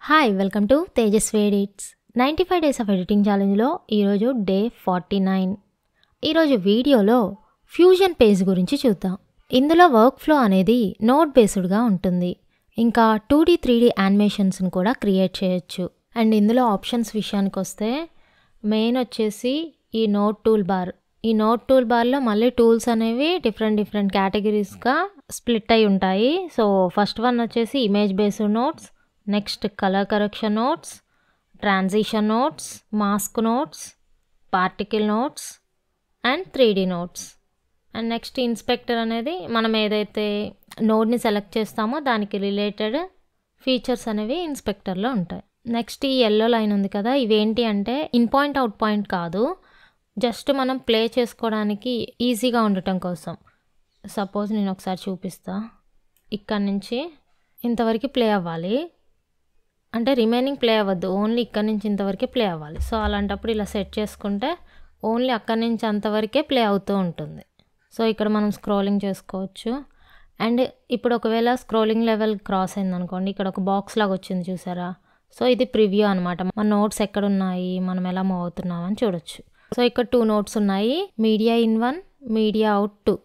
Hi welcome to Tejaswi edits 95 days of editing ఛాలెంజ్లో ఈరోజు day 49. ఈరోజు వీడియోలో ఫ్యూజన్ పేజ్ గురించి చూద్దాం. ఇందులో వర్క్ ఫ్లో అనేది నోట్ బేస్డ్గా ఉంటుంది. ఇంకా 2D 3D యానిమేషన్స్ని కూడా క్రియేట్ చేయొచ్చు. అండ్ ఇందులో ఆప్షన్స్ విషయానికి వస్తే మెయిన్ వచ్చేసి ఈ నోట్ టూల్ బార్. ఈ నోట్ టూల్ బార్లో మళ్ళీ టూల్స్ అనేవి డిఫరెంట్ కేటగిరీస్గా స్ప్లిట్ అయి ఉంటాయి. సో ఫస్ట్ వన్ వచ్చేసి image based notes, next colour correction notes, transition notes, mask notes, particle notes and 3D notes. And next inspector అనేది మనం ఏదైతే నోడ్ని సెలెక్ట్ చేస్తామో దానికి రిలేటెడ్ ఫీచర్స్ అనేవి ఇన్స్పెక్టర్లో ఉంటాయి. నెక్స్ట్ ఈ ఎల్లో లైన్ ఉంది కదా, ఇవేంటి అంటే ఇన్ పాయింట్ అవుట్ పాయింట్ కాదు, జస్ట్ మనం ప్లే చేసుకోవడానికి ఈజీగా ఉండటం కోసం. సపోజ్ నేను ఒకసారి చూపిస్తా. ఇక్కడ నుంచి ఇంతవరకు ప్లే అవ్వాలి, అంటే రిమైనింగ్ ప్లే అవ్వద్దు, ఓన్లీ ఇక్కడ నుంచి ఇంతవరకే ప్లే అవ్వాలి. సో అలాంటప్పుడు ఇలా సెట్ చేసుకుంటే ఓన్లీ అక్కడి నుంచి అంతవరకే ప్లే అవుతూ ఉంటుంది. సో ఇక్కడ మనం స్క్రోలింగ్ చేసుకోవచ్చు. అండ్ ఇప్పుడు ఒకవేళ స్క్రోలింగ్ లెవెల్ క్రాస్ అయిందనుకోండి, ఇక్కడ ఒక బాక్స్ లాగా వచ్చింది చూసారా. సో ఇది ప్రివ్యూ అనమాట. మన నోట్స్ ఎక్కడ ఉన్నాయి, మనం ఎలా మూవ్ అవుతున్నాం అని చూడొచ్చు. సో ఇక్కడ 2 నోట్స్ ఉన్నాయి, media in 1, media out 2.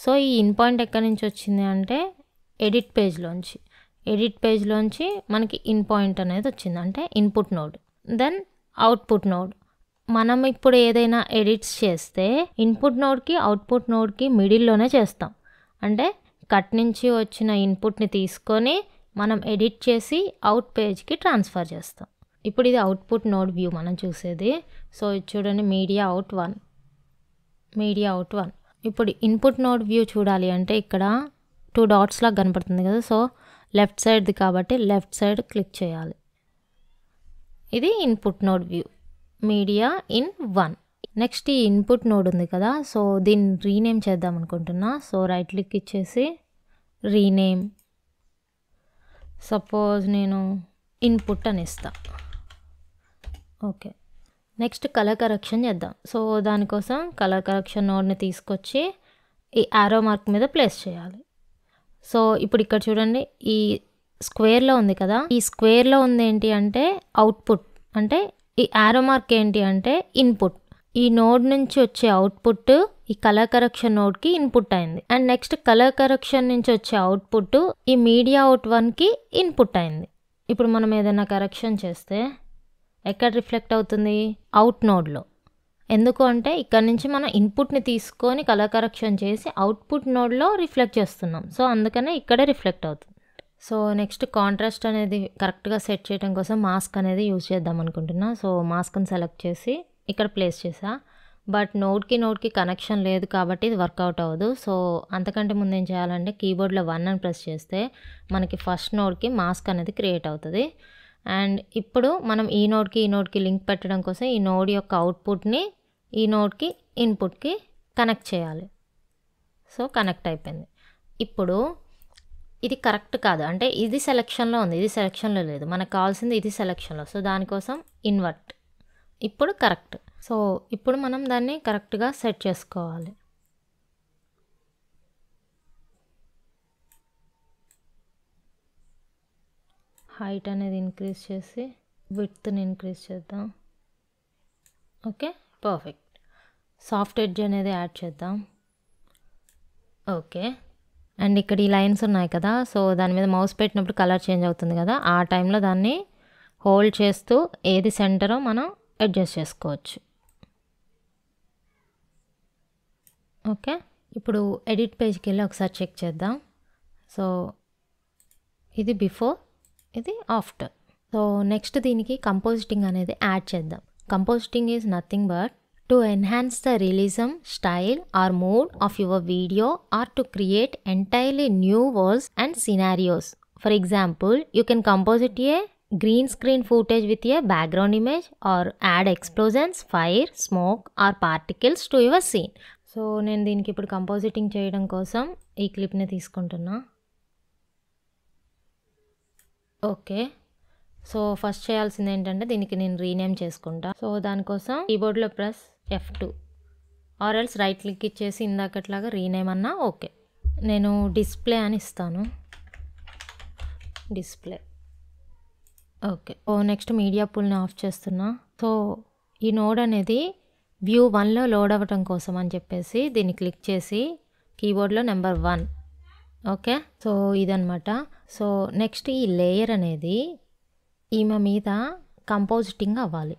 So ఈ ఇన్ పాయింట్ ఎక్కడి నుంచి వచ్చింది అంటే ఎడిట్ పేజ్లోంచి మనకి ఇన్ పాయింట్ అనేది వచ్చింది, అంటే input node. Then output node. మనం ఇప్పుడు ఏదైనా ఎడిట్స్ చేస్తే ఇన్పుట్ నోడ్కి అవుట్పుట్ నోడ్కి మిడిల్లోనే చేస్తాం. అంటే కట్ నుంచి వచ్చిన ఇన్పుట్ని తీసుకొని మనం ఎడిట్ చేసి అవుట్ పేజ్కి ట్రాన్స్ఫర్ చేస్తాం. ఇప్పుడు ఇది అవుట్పుట్ నోడ్ వ్యూ మనం చూసేది. సో ఇది చూడండి, మీడియా అవుట్ 1. ఇప్పుడు ఇన్పుట్ నోడ్ వ్యూ చూడాలి అంటే ఇక్కడ 2 డాట్స్ లాగా కనపడుతుంది కదా. సో లెఫ్ట్ సైడ్ది కాబట్టి లెఫ్ట్ సైడ్ క్లిక్ చేయాలి. ఇది input node view, media in 1. Next ఈ ఇన్పుట్ నోడ్ ఉంది కదా, సో దీన్ని రీనేమ్ చేద్దాం అనుకుంటున్నా. సో రైట్ క్లిక్ ఇచ్చేసి రీనేమ్, సపోజ్ నేను ఇన్పుట్ అని ఇస్తా. ఓకే, నెక్స్ట్ కలర్ కరెక్షన్ చేద్దాం. సో దానికోసం కలర్ కరెక్షన్ నోడ్ని తీసుకొచ్చి ఈ యారో మార్క్ మీద ప్లేస్ చేయాలి. సో ఇప్పుడు ఇక్కడ చూడండి, ఈ స్క్వేర్లో ఉంది కదా, ఈ స్క్వేర్లో ఉంది ఏంటి అంటే అవుట్పుట్, అంటే ఈ యారో మార్క్ ఏంటి అంటే ఇన్పుట్. ఈ నోడ్ నుంచి వచ్చే అవుట్పుట్ ఈ కలర్ కరెక్షన్ నోడ్కి ఇన్పుట్ అయింది. అండ్ నెక్స్ట్ కలర్ కరెక్షన్ నుంచి వచ్చే అవుట్పుట్ ఈ మీడియా అవుట్ 1కి ఇన్పుట్ అయింది. ఇప్పుడు మనం ఏదైనా కరెక్షన్ చేస్తే ఎక్కడ రిఫ్లెక్ట్ అవుతుంది? అవుట్ నోడ్లో. ఎందుకు అంటే ఇక్కడ నుంచి మనం ఇన్పుట్ని తీసుకొని కలర్ కరెక్షన్ చేసి అవుట్పుట్ నోడ్లో రిఫ్లెక్ట్ చేస్తున్నాం. సో అందుకనే ఇక్కడే రిఫ్లెక్ట్ అవుతుంది. సో నెక్స్ట్ కాంట్రాస్ట్ అనేది కరెక్ట్గా సెట్ చేయడం కోసం మాస్క్ అనేది యూజ్ చేద్దాం అనుకుంటున్నా. సో మాస్క్ని సెలెక్ట్ చేసి ఇక్కడ ప్లేస్ చేసా. బట్ నోడ్కి కనెక్షన్ లేదు కాబట్టి ఇది వర్కౌట్ అవ్వదు. సో అంతకంటే ముందు ఏం చేయాలంటే కీబోర్డ్లో 1 అని ప్రెస్ చేస్తే మనకి ఫస్ట్ నోడ్కి మాస్క్ అనేది క్రియేట్ అవుతుంది. అండ్ ఇప్పుడు మనం ఈ నోడ్కి లింక్ పెట్టడం కోసం ఈ నోడ్ యొక్క అవుట్పుట్ని ఈ నోడ్కి ఇన్పుట్కి కనెక్ట్ చేయాలి. సో కనెక్ట్ అయిపోయింది. ఇప్పుడు ఇది కరెక్ట్ కాదు, అంటే ఇది సెలెక్షన్లో ఉంది, ఇది సెలెక్షన్లో లేదు. మనకు కావాల్సింది ఇది సెలెక్షన్లో. సో దానికోసం ఇన్వర్ట్. ఇప్పుడు కరెక్ట్. సో ఇప్పుడు మనం దాన్ని కరెక్ట్గా సెట్ చేసుకోవాలి. హైట్ అనేది ఇంక్రీజ్ చేసి విడ్త్ని ఇంక్రీజ్ చేద్దాం. Okay, perfect. సాఫ్ట్ ఎడ్జ్ అనేది యాడ్ చేద్దాం. ఓకే, అండ్ ఇక్కడ ఈ లైన్స్ ఉన్నాయి కదా, సో దాని మీద మౌస్ పెట్టినప్పుడు కలర్ చేంజ్ అవుతుంది కదా, ఆ టైంలో దాన్ని హోల్డ్ చేస్తూ ఏది సెంటరో మనం అడ్జస్ట్ చేసుకోవచ్చు. ఓకే, ఇప్పుడు ఎడిట్ పేజ్కి వెళ్ళి ఒకసారి చెక్ చేద్దాం. సో ఇది బిఫోర్, ఇది ఆఫ్టర్. సో నెక్స్ట్ దీనికి కంపోజిటింగ్ అనేది యాడ్ చేద్దాం. Compositing is nothing but to enhance the realism, style or mood of your video or to create entirely new worlds and scenarios. For example, you can compose it a green screen footage with a background image or add explosions, fire, smoke or particles to your scene. So నేను దీనికి ఇప్పుడు compositing చేయడం కోసం ఈ క్లిప్ని తీసుకుంటున్నా. Okay, so first చేయాల్సింది ఏంటంటే దీనికి నేను రీనేమ్ చేసుకుంటా. సో దానికోసం కీబోర్డ్లో press F2 or else right click ఇచ్చేసి ఇందాకట్లాగా రీనేమ్ అన్నా ఓకే. నేను డిస్ప్లే అని ఇస్తాను. డిస్ప్లే. ఓకే. నెక్స్ట్ మీడియా పూల్ని ఆఫ్ చేస్తున్నా. సో ఈ నోడ్ అనేది వ్యూ 1లో లోడ్ అవ్వటం కోసం అని చెప్పేసి దీన్ని క్లిక్ చేసి కీబోర్డ్లో నెంబర్ 1. ఓకే. సో ఇదనమాట. సో నెక్స్ట్ ఈ లేయర్ అనేది ఈమె మీద కంపోజిటింగ్ అవ్వాలి.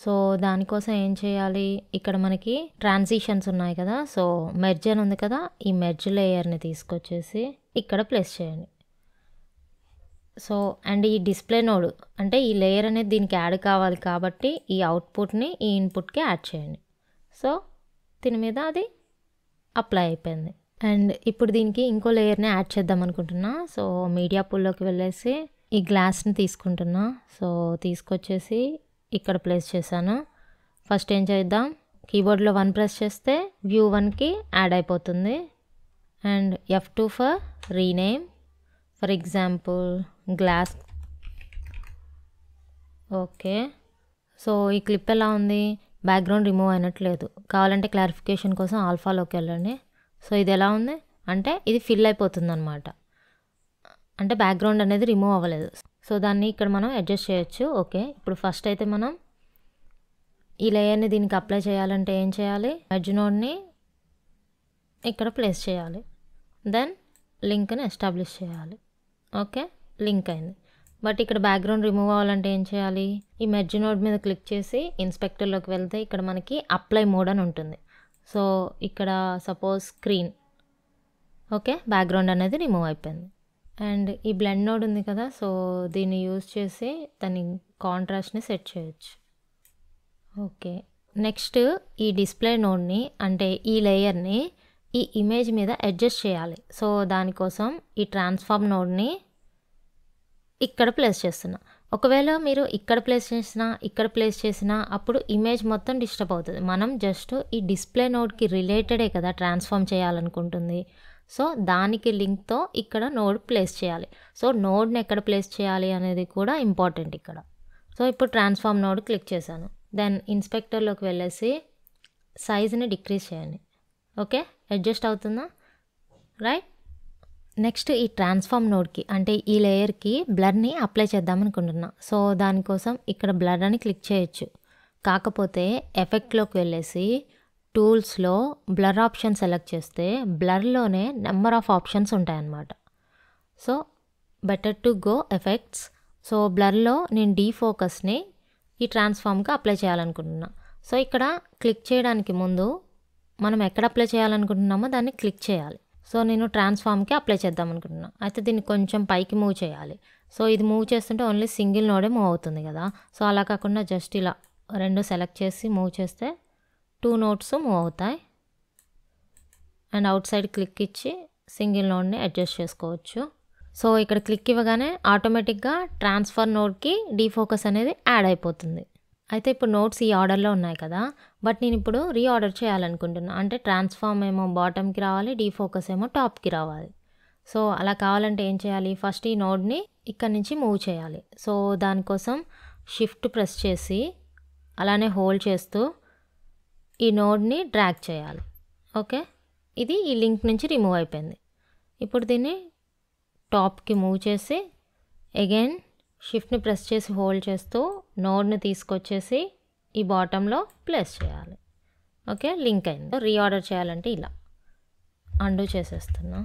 సో దానికోసం ఏం చేయాలి, ఇక్కడ మనకి ట్రాన్సిషన్స్ ఉన్నాయి కదా, సో మెర్జ్ అని ఉంది కదా, ఈ మెర్జ్ లేయర్ని తీసుకొచ్చేసి ఇక్కడ ప్లేస్ చేయండి. సో అండ్ ఈ డిస్ప్లే నోడ్ అంటే ఈ లేయర్ అనేది దీనికి యాడ్ కావాలి కాబట్టి ఈ అవుట్పుట్ని ఈ ఇన్పుట్కి యాడ్ చేయండి. సో దీని మీద అది అప్లై అయిపోయింది. అండ్ ఇప్పుడు దీనికి ఇంకో లేయర్ని యాడ్ చేద్దాం అనుకుంటున్నా. సో మీడియా పూల్లోకి వెళ్ళేసి ఈ గ్లాస్ని తీసుకుంటున్నా. సో తీసుకొచ్చేసి ఇక్కడ ప్లేస్ చేశాను. ఫస్ట్ ఏం చేద్దాం, కీబోర్డ్లో 1 ప్రెస్ చేస్తే వ్యూ 1కి యాడ్ అయిపోతుంది. And F2 for rename, for example glass. Okay. So ఈ క్లిప్ ఎలా ఉంది, బ్యాక్గ్రౌండ్ రిమూవ్ అయినట్లేదు. కావాలంటే క్లారిఫికేషన్ కోసం ఆల్ఫాలోకి వెళ్ళండి. సో ఇది ఎలా ఉంది అంటే ఇది ఫిల్ అయిపోతుంది అనమాట, అంటే బ్యాక్గ్రౌండ్ అనేది రిమూవ్ అవ్వలేదు. సో దాన్ని ఇక్కడ మనం అడ్జస్ట్ చేయొచ్చు. ఓకే. ఇప్పుడు ఫస్ట్ అయితే మనం ఈ లేయర్ని దీనికి అప్లై చేయాలంటే ఏం చేయాలి, మెర్జ్ నోడ్ని ఇక్కడ ప్లేస్ చేయాలి. దెన్ లింక్ని ఎస్టాబ్లిష్ చేయాలి. ఓకే, లింక్ అయింది. బట్ ఇక్కడ బ్యాక్గ్రౌండ్ రిమూవ్ అవ్వాలంటే ఏం చేయాలి, ఈ మెర్జ్ నోడ్ మీద క్లిక్ చేసి ఇన్స్పెక్టర్లోకి వెళ్తే ఇక్కడ మనకి అప్లై మోడ్ అని ఉంటుంది. సో ఇక్కడ సపోజ్ స్క్రీన్. ఓకే, బ్యాక్గ్రౌండ్ అనేది రిమూవ్ అయిపోయింది. అండ్ ఈ బ్లెండ్ నోడ్ ఉంది కదా, సో దీన్ని యూజ్ చేసి దాని కాంట్రాస్ట్ని సెట్ చేయొచ్చు. ఓకే. నెక్స్ట్ ఈ డిస్ప్లే నోడ్ని అంటే ఈ లేయర్ని ఈ ఇమేజ్ మీద అడ్జస్ట్ చేయాలి. సో దానికోసం ఈ ట్రాన్స్ఫార్మ్ నోడ్ని ఇక్కడ ప్లేస్ చేస్తున్నా. ఒకవేళ మీరు ఇక్కడ ప్లేస్ చేసినా ఇక్కడ ప్లేస్ చేసినా అప్పుడు ఇమేజ్ మొత్తం డిస్టర్బ్ అవుతుంది. మనం జస్ట్ ఈ డిస్ప్లే నోడ్కి రిలేటెడే కదా ట్రాన్స్ఫార్మ్ చేయాలనుకుంటుంది. సో దానికి లింక్తో ఇక్కడ నోడ్ ప్లేస్ చేయాలి. సో నోడ్ని ఎక్కడ ప్లేస్ చేయాలి అనేది కూడా ఇంపార్టెంట్ ఇక్కడ. సో ఇప్పుడు ట్రాన్స్ఫార్మ్ నోడ్ క్లిక్ చేశాను. దెన్ ఇన్స్పెక్టర్లోకి వెళ్ళేసి సైజ్ని డిక్రీజ్ చేయండి. ఓకే, అడ్జస్ట్ అవుతుందా, రైట్. నెక్స్ట్ ఈ ట్రాన్స్ఫార్మ్ నోడ్కి అంటే ఈ లేయర్కి బ్లర్ని అప్లై చేద్దాం అనుకుంటున్నా. సో దానికోసం ఇక్కడ బ్లర్ అని క్లిక్ చేయొచ్చు. కాకపోతే ఎఫెక్ట్లోకి వెళ్ళేసి టూల్స్లో బ్లర్ ఆప్షన్ సెలెక్ట్ చేస్తే బ్లర్లోనే నెంబర్ ఆఫ్ ఆప్షన్స్ ఉంటాయన్నమాట. So better to go effects. So బ్లర్లో నేను డీఫోకస్ని ఈ ట్రాన్స్ఫార్మ్కి అప్లై చేయాలనుకుంటున్నా. సో ఇక్కడ క్లిక్ చేయడానికి ముందు మనం ఎక్కడ అప్లై చేయాలనుకుంటున్నామో దాన్ని క్లిక్ చేయాలి. సో నేను ట్రాన్స్ఫార్మ్కి అప్లై చేద్దాం అనుకుంటున్నా. అయితే దీన్ని కొంచెం పైకి మూవ్ చేయాలి. సో ఇది మూవ్ చేస్తుంటే ఓన్లీ సింగిల్ నోడే మూవ్ అవుతుంది కదా. సో అలా కాకుండా జస్ట్ ఇలా 2 సెలెక్ట్ చేసి మూవ్ చేస్తే 2 నోట్స్ మూవ్ అవుతాయి. అండ్ అవుట్ సైడ్ క్లిక్ ఇచ్చి సింగిల్ నోడ్ని అడ్జస్ట్ చేసుకోవచ్చు. సో ఇక్కడ క్లిక్ ఇవ్వగానే ఆటోమేటిక్గా ట్రాన్స్ఫర్ నోడ్కి డీఫోకస్ అనేది యాడ్ అయిపోతుంది. అయితే ఇప్పుడు నోట్స్ ఈ ఆర్డర్లో ఉన్నాయి కదా, బట్ నేను ఇప్పుడు రీఆర్డర్ చేయాలనుకుంటున్నా. అంటే ట్రాన్స్ఫార్మ్ ఏమో బాటమ్కి రావాలి, డీఫోకస్ ఏమో టాప్కి రావాలి. సో అలా కావాలంటే ఏం చేయాలి, ఫస్ట్ ఈ నోడ్ని ఇక్కడ నుంచి మూవ్ చేయాలి. సో దానికోసం షిఫ్ట్ ప్రెస్ చేసి అలానే హోల్డ్ చేస్తూ ఈ నోడ్ని డ్రాగ్ చేయాలి. ఓకే, ఇది ఈ లింక్ నుంచి రిమూవ్ అయిపోయింది. ఇప్పుడు దీన్ని టాప్కి మూవ్ చేసి అగైన్ షిఫ్ట్ని ప్రెస్ చేసి హోల్డ్ చేస్తూ నోడ్ని తీసుకొచ్చేసి ఈ బాటంలో ప్లేస్ చేయాలి. ఓకే, లింక్ అయింది. రీఆర్డర్ చేయాలంటే ఇలా అండూ చేసేస్తున్నా.